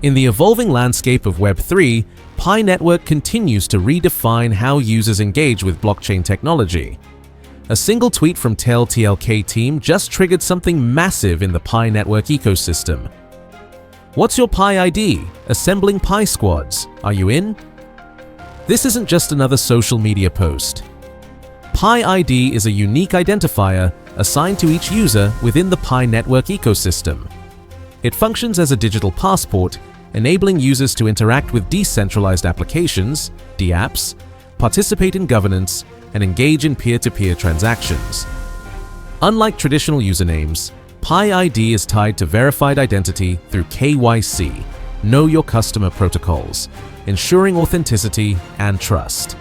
In the evolving landscape of Web3, Pi Network continues to redefine how users engage with blockchain technology. A single tweet from TLTLK team just triggered something massive in the Pi Network ecosystem. What's your Pi ID? Assembling Pi squads. Are you in? This isn't just another social media post. Pi ID is a unique identifier assigned to each user within the Pi Network ecosystem. It functions as a digital passport, enabling users to interact with decentralized applications, dApps, participate in governance, and engage in peer-to-peer transactions. Unlike traditional usernames, Pi ID is tied to verified identity through KYC, Know Your Customer protocols, ensuring authenticity and trust.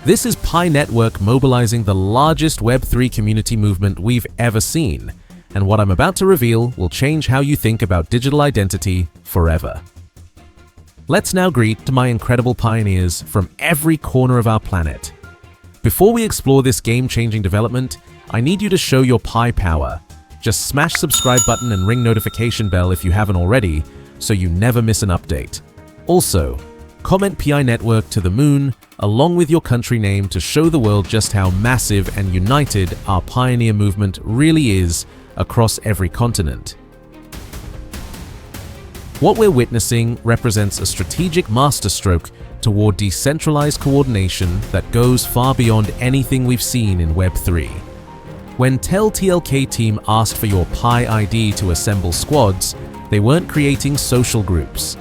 This is Pi Network mobilizing the largest Web3 community movement we've ever seen, and what I'm about to reveal will change how you think about digital identity forever. Let's now greet my incredible pioneers from every corner of our planet. Before we explore this game-changing development, I need you to show your Pi power. Just smash subscribe button and ring notification bell if you haven't already, so you never miss an update. Also, comment Pi Network to the moon, along with your country name to show the world just how massive and united our pioneer movement really is across every continent. What we're witnessing represents a strategic masterstroke toward decentralized coordination that goes far beyond anything we've seen in Web3. When TLTLK team asked for your Pi ID to assemble squads, they weren't creating social groups.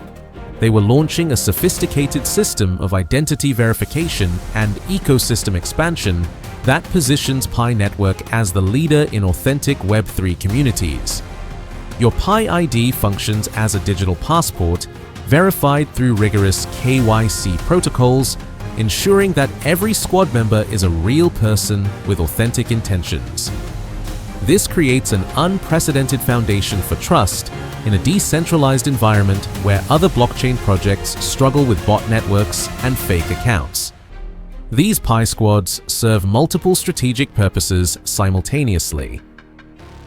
They were launching a sophisticated system of identity verification and ecosystem expansion that positions Pi Network as the leader in authentic Web3 communities. Your Pi ID functions as a digital passport, verified through rigorous KYC protocols, ensuring that every squad member is a real person with authentic intentions. This creates an unprecedented foundation for trust in a decentralized environment where other blockchain projects struggle with bot networks and fake accounts. These Pi squads serve multiple strategic purposes simultaneously.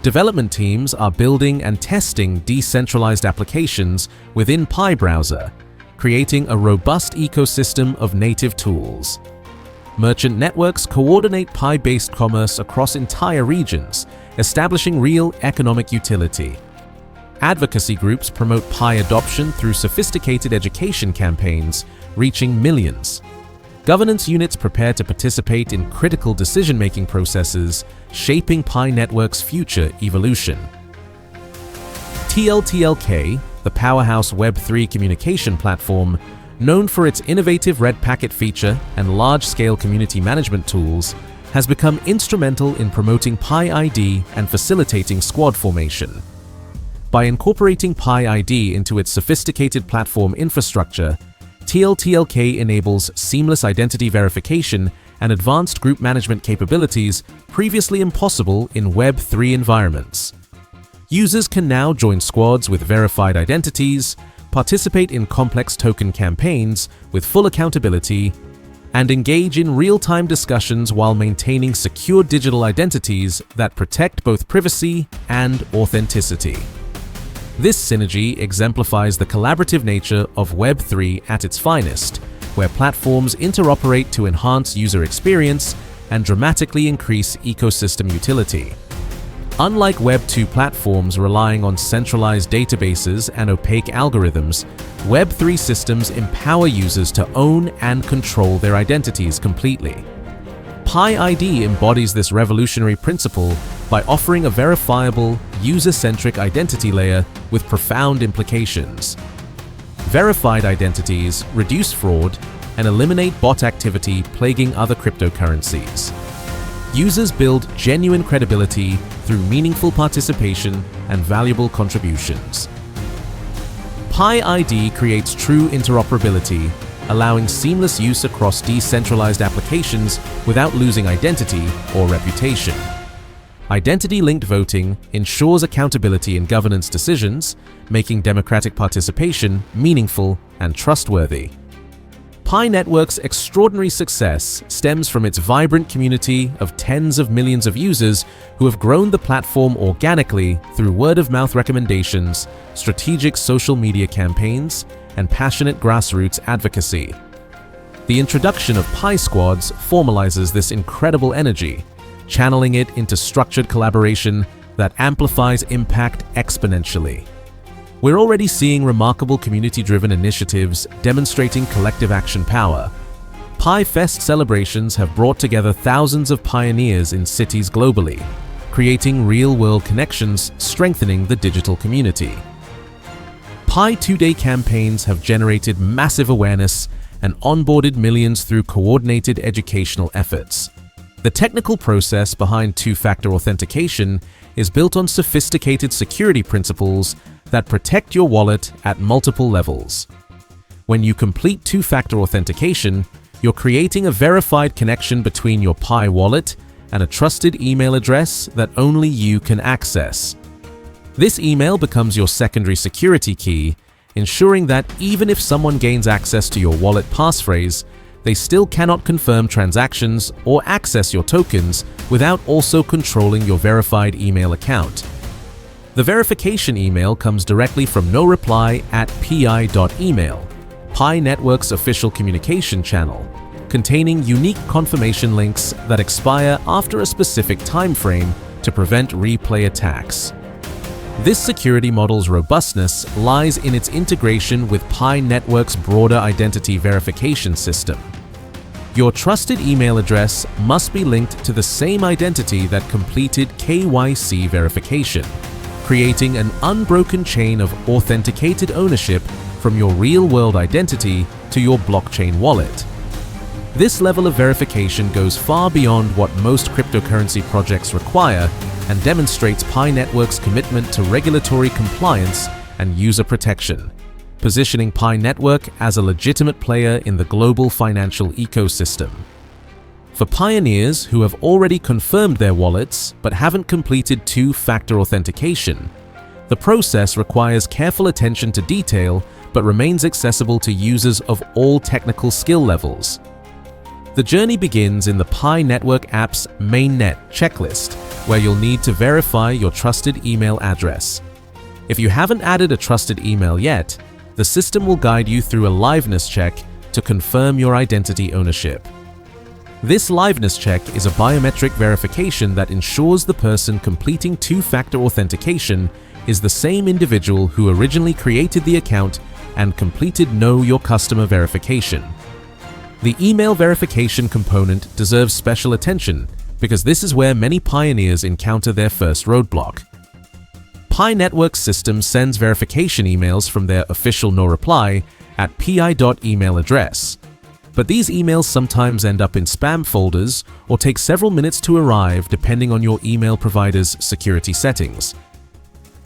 Development teams are building and testing decentralized applications within Pi browser, creating a robust ecosystem of native tools. Merchant networks coordinate Pi-based commerce across entire regions, establishing real economic utility. Advocacy groups promote Pi adoption through sophisticated education campaigns, reaching millions. Governance units prepare to participate in critical decision-making processes, shaping Pi Network's future evolution. TLTLK, the powerhouse Web3 communication platform, known for its innovative red packet feature and large-scale community management tools, has become instrumental in promoting Pi ID and facilitating squad formation. By incorporating Pi ID into its sophisticated platform infrastructure, TLTLK enables seamless identity verification and advanced group management capabilities previously impossible in Web3 environments. Users can now join squads with verified identities, participate in complex token campaigns with full accountability, and engage in real-time discussions while maintaining secure digital identities that protect both privacy and authenticity. This synergy exemplifies the collaborative nature of Web3 at its finest, where platforms interoperate to enhance user experience and dramatically increase ecosystem utility. Unlike Web2 platforms relying on centralized databases and opaque algorithms, Web3 systems empower users to own and control their identities completely. Pi ID embodies this revolutionary principle by offering a verifiable, user-centric identity layer with profound implications. Verified identities reduce fraud and eliminate bot activity plaguing other cryptocurrencies. Users build genuine credibility through meaningful participation and valuable contributions. Pi ID creates true interoperability, allowing seamless use across decentralized applications without losing identity or reputation. Identity-linked voting ensures accountability in governance decisions, making democratic participation meaningful and trustworthy. Pi Network's extraordinary success stems from its vibrant community of tens of millions of users who have grown the platform organically through word-of-mouth recommendations, strategic social media campaigns, and passionate grassroots advocacy. The introduction of Pi Squads formalizes this incredible energy, channeling it into structured collaboration that amplifies impact exponentially. We're already seeing remarkable community-driven initiatives demonstrating collective action power. Pi Fest celebrations have brought together thousands of pioneers in cities globally, creating real-world connections, strengthening the digital community. Pi 2-day campaigns have generated massive awareness and onboarded millions through coordinated educational efforts. The technical process behind two-factor authentication is built on sophisticated security principles that protect your wallet at multiple levels. When you complete two-factor authentication, you're creating a verified connection between your Pi wallet and a trusted email address that only you can access. This email becomes your secondary security key, ensuring that even if someone gains access to your wallet passphrase, they still cannot confirm transactions or access your tokens without also controlling your verified email account. The verification email comes directly from noreply@pi.email, Pi Network's official communication channel, containing unique confirmation links that expire after a specific time frame to prevent replay attacks. This security model's robustness lies in its integration with Pi Network's broader identity verification system. Your trusted email address must be linked to the same identity that completed KYC verification, creating an unbroken chain of authenticated ownership from your real-world identity to your blockchain wallet. This level of verification goes far beyond what most cryptocurrency projects require and demonstrates Pi Network's commitment to regulatory compliance and user protection, positioning Pi Network as a legitimate player in the global financial ecosystem. For pioneers who have already confirmed their wallets but haven't completed two-factor authentication, the process requires careful attention to detail but remains accessible to users of all technical skill levels. The journey begins in the Pi Network app's mainnet checklist, where you'll need to verify your trusted email address. If you haven't added a trusted email yet, the system will guide you through a liveness check to confirm your identity ownership. This liveness check is a biometric verification that ensures the person completing two-factor authentication is the same individual who originally created the account and completed Know Your Customer verification. The email verification component deserves special attention because this is where many pioneers encounter their first roadblock. Pi Network's system sends verification emails from their official noreply@pi.email address. But these emails sometimes end up in spam folders or take several minutes to arrive depending on your email provider's security settings.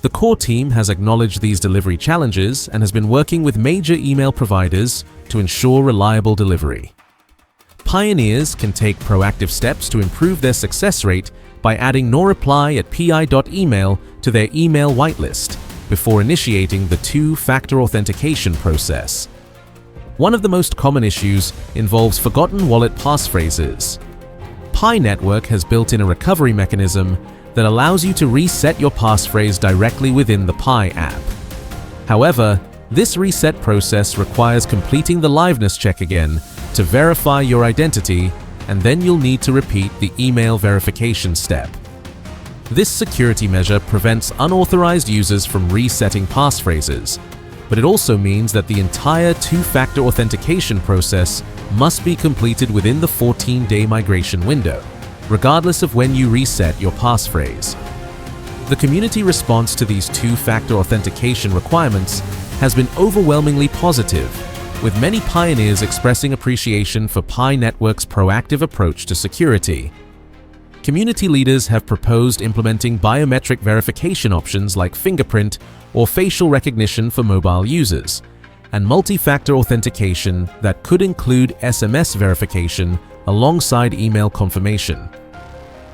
The core team has acknowledged these delivery challenges and has been working with major email providers to ensure reliable delivery. Pioneers can take proactive steps to improve their success rate by adding noreply@pi.email to their email whitelist before initiating the two-factor authentication process. One of the most common issues involves forgotten wallet passphrases. Pi Network has built in a recovery mechanism that allows you to reset your passphrase directly within the Pi app. However, this reset process requires completing the liveness check again to verify your identity, and then you'll need to repeat the email verification step. This security measure prevents unauthorized users from resetting passphrases, but it also means that the entire two-factor authentication process must be completed within the 14-day migration window, regardless of when you reset your passphrase. The community response to these two-factor authentication requirements has been overwhelmingly positive, with many pioneers expressing appreciation for Pi Network's proactive approach to security. Community leaders have proposed implementing biometric verification options like fingerprint or facial recognition for mobile users, and multi-factor authentication that could include SMS verification alongside email confirmation.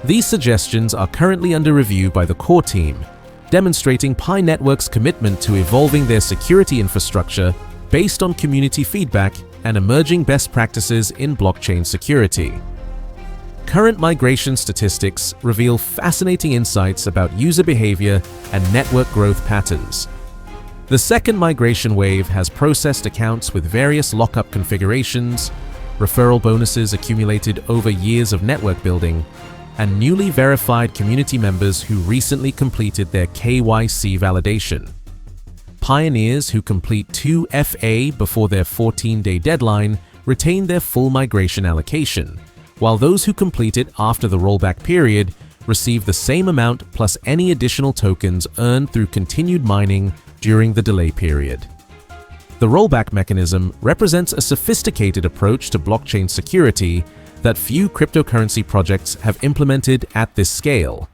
These suggestions are currently under review by the core team, demonstrating Pi Network's commitment to evolving their security infrastructure based on community feedback and emerging best practices in blockchain security. Current migration statistics reveal fascinating insights about user behavior and network growth patterns. The second migration wave has processed accounts with various lockup configurations, referral bonuses accumulated over years of network building, and newly verified community members who recently completed their KYC validation. Pioneers who complete 2 FA before their 14-day deadline retain their full migration allocation, while those who complete it after the rollback period receive the same amount plus any additional tokens earned through continued mining during the delay period. The rollback mechanism represents a sophisticated approach to blockchain security that few cryptocurrency projects have implemented at this scale.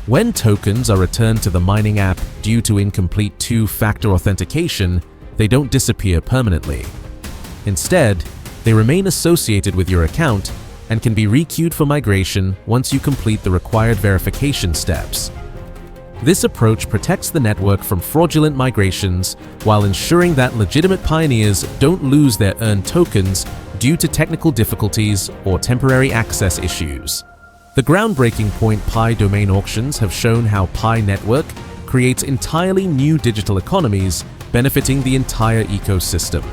When tokens are returned to the mining app due to incomplete two-factor authentication, they don't disappear permanently. Instead, they remain associated with your account and can be requeued for migration once you complete the required verification steps. This approach protects the network from fraudulent migrations while ensuring that legitimate pioneers don't lose their earned tokens due to technical difficulties or temporary access issues. The groundbreaking Point Pi domain auctions have shown how Pi Network creates entirely new digital economies benefiting the entire ecosystem.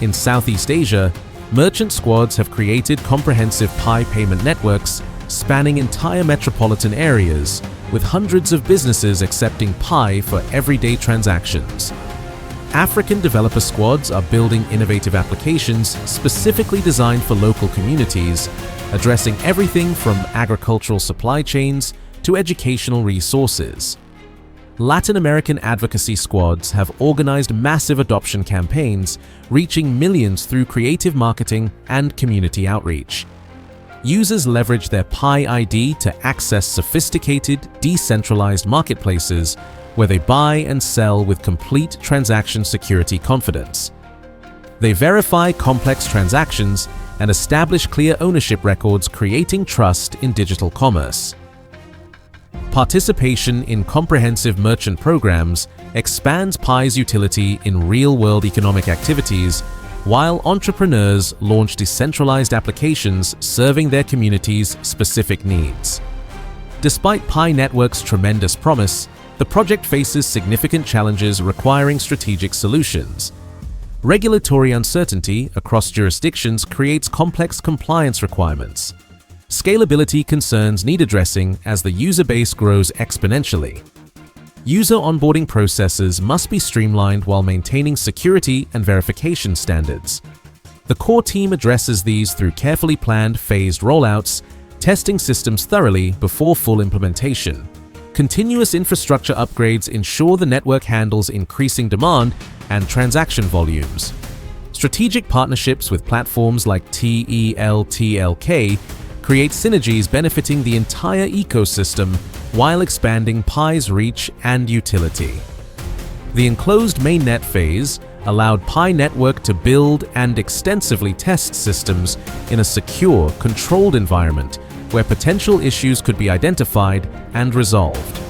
In Southeast Asia, merchant squads have created comprehensive Pi payment networks spanning entire metropolitan areas, with hundreds of businesses accepting Pi for everyday transactions. African developer squads are building innovative applications specifically designed for local communities, addressing everything from agricultural supply chains to educational resources. Latin American advocacy squads have organized massive adoption campaigns, reaching millions through creative marketing and community outreach. Users leverage their Pi ID to access sophisticated, decentralized marketplaces where they buy and sell with complete transaction security confidence. They verify complex transactions and establish clear ownership records, creating trust in digital commerce. Participation in comprehensive merchant programs expands Pi's utility in real-world economic activities, while entrepreneurs launch decentralized applications serving their communities' specific needs. Despite Pi Network's tremendous promise, the project faces significant challenges requiring strategic solutions. Regulatory uncertainty across jurisdictions creates complex compliance requirements. Scalability concerns need addressing as the user base grows exponentially. User onboarding processes must be streamlined while maintaining security and verification standards. The core team addresses these through carefully planned phased rollouts, testing systems thoroughly before full implementation. Continuous infrastructure upgrades ensure the network handles increasing demand and transaction volumes. Strategic partnerships with platforms like TELTLK create synergies benefiting the entire ecosystem while expanding Pi's reach and utility. The enclosed mainnet phase allowed Pi Network to build and extensively test systems in a secure, controlled environment where potential issues could be identified and resolved.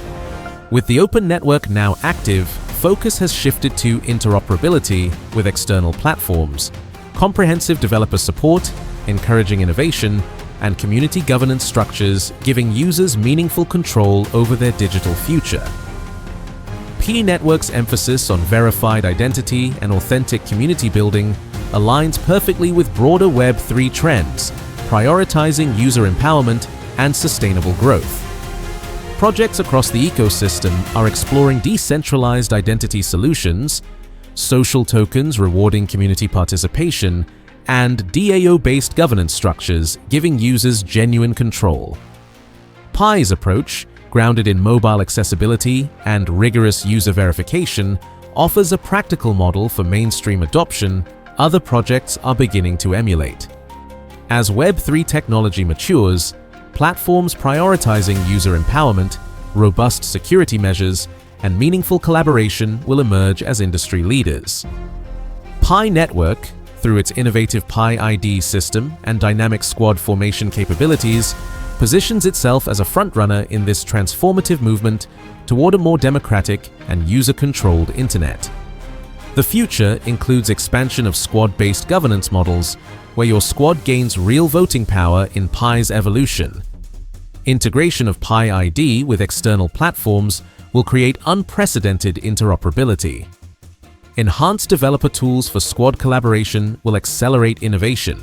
With the open network now active, focus has shifted to interoperability with external platforms, comprehensive developer support, encouraging innovation, and community governance structures giving users meaningful control over their digital future. Pi Network's emphasis on verified identity and authentic community building aligns perfectly with broader Web3 trends, prioritizing user empowerment and sustainable growth. Projects across the ecosystem are exploring decentralized identity solutions, social tokens rewarding community participation, and DAO-based governance structures giving users genuine control. Pi's approach, grounded in mobile accessibility and rigorous user verification, offers a practical model for mainstream adoption other projects are beginning to emulate. As Web3 technology matures, platforms prioritizing user empowerment, robust security measures, and meaningful collaboration will emerge as industry leaders. Pi Network, through its innovative Pi ID system and dynamic squad formation capabilities, positions itself as a frontrunner in this transformative movement toward a more democratic and user-controlled internet. The future includes expansion of squad-based governance models, where your squad gains real voting power in Pi's evolution. Integration of Pi ID with external platforms will create unprecedented interoperability. Enhanced developer tools for squad collaboration will accelerate innovation.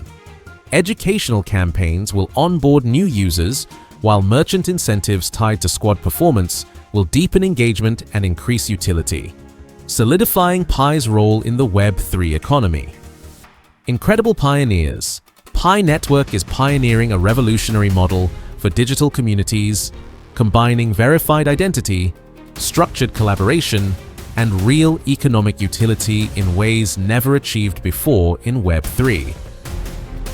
Educational campaigns will onboard new users, while merchant incentives tied to squad performance will deepen engagement and increase utility, solidifying Pi's role in the Web3 economy. Incredible pioneers! Pi Network is pioneering a revolutionary model for digital communities, combining verified identity, structured collaboration, and real economic utility in ways never achieved before in Web3.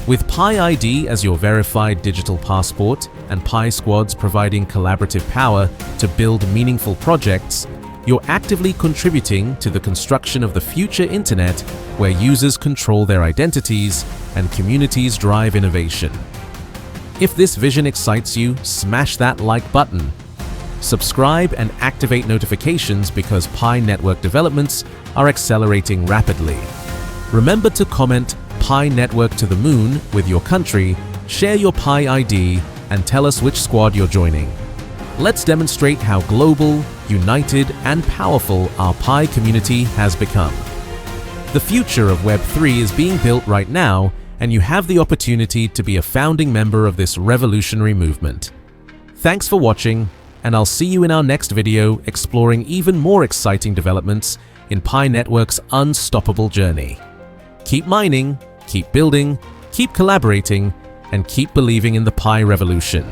With Pi ID as your verified digital passport and Pi Squads providing collaborative power to build meaningful projects, you're actively contributing to the construction of the future internet where users control their identities and communities drive innovation. If this vision excites you, smash that like button. Subscribe and activate notifications because Pi Network developments are accelerating rapidly. Remember to comment Pi Network to the moon with your country, share your Pi ID, and tell us which squad you're joining. Let's demonstrate how global, united, and powerful our Pi community has become. The future of Web3 is being built right now, and you have the opportunity to be a founding member of this revolutionary movement. Thanks for watching, and I'll see you in our next video exploring even more exciting developments in Pi Network's unstoppable journey. Keep mining, keep building, keep collaborating, and keep believing in the Pi revolution.